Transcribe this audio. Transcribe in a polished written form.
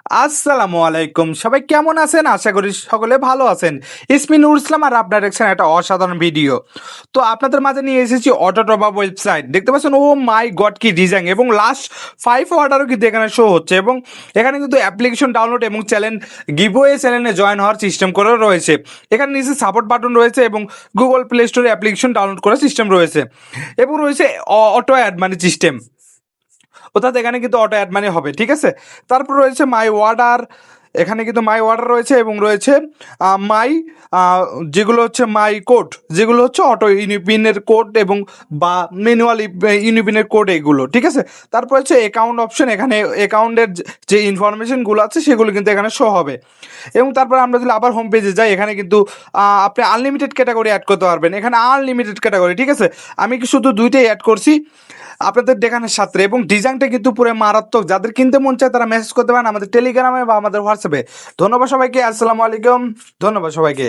আসসালামু আলাইকুম, সবাই কেমন আছেন? আশা করি সকলে ভালো আছেন। ইসমি নুর ইসলাম আর আপনারা দেখছেন একটা অসাধারণ ভিডিও। তো আপনাদের মাঝে নিয়ে এসেছি অটোট্রোপা ওয়েবসাইট। দেখতে পাচ্ছেন, ও মাই গড কি ডিজাইন, এবং লাস্ট 5 অর্ডারও কিন্তু এখানে শো হচ্ছে, এবং এখানে কিন্তু অ্যাপ্লিকেশন ডাউনলোড এবং চ্যানেল গিভওয়ে চ্যানেলে জয়েন হওয়ার সিস্টেম করে রয়েছে। এখানে নিচে সাপোর্ট বাটন রয়েছে এবং গুগল প্লে স্টোরে অ্যাপ্লিকেশন ডাউনলোড করার সিস্টেম রয়েছে, এবং রয়েছে অটো অ্যাড মানি সিস্টেম, অর্থাৎ এখানে কিন্তু অটো অ্যাড মানি হবে, ঠিক আছে। তারপর রয়েছে মাই অর্ডার, এখানে কিন্তু মাই অর্ডার রয়েছে, এবং রয়েছে মাই যেগুলো হচ্ছে মাই কোড, যেগুলো হচ্ছে অটো ইউনিপিনের কোড এবং বা ম্যানুয়াল ইউনিপিনের কোড, এগুলো ঠিক আছে। তারপর হচ্ছে অ্যাকাউন্ট অপশন, এখানে অ্যাকাউন্টের যে ইনফরমেশনগুলো আছে সেগুলো কিন্তু এখানে শো হবে। এবং তারপর আমরা যদি আবার হোম পেজে যাই, এখানে কিন্তু আপনি আনলিমিটেড ক্যাটাগরি অ্যাড করতে পারবেন। এখানে আনলিমিটেড ক্যাটাগরি, ঠিক আছে। আমি কি শুধু দুইটাই অ্যাড করছি আপনাদের দেখানোর সাথে, এবং ডিজাইনটা কিন্তু পুরো মারাত্মক। যাদের কিনতে মন চায় তারা মেসেজ করতে পারেন আমাদের টেলিগ্রামে বা আমাদের হোয়াটসঅ্যাপে। ধন্যবাদ সবাইকে, আসসালামু আলাইকুম, ধন্যবাদ সবাইকে।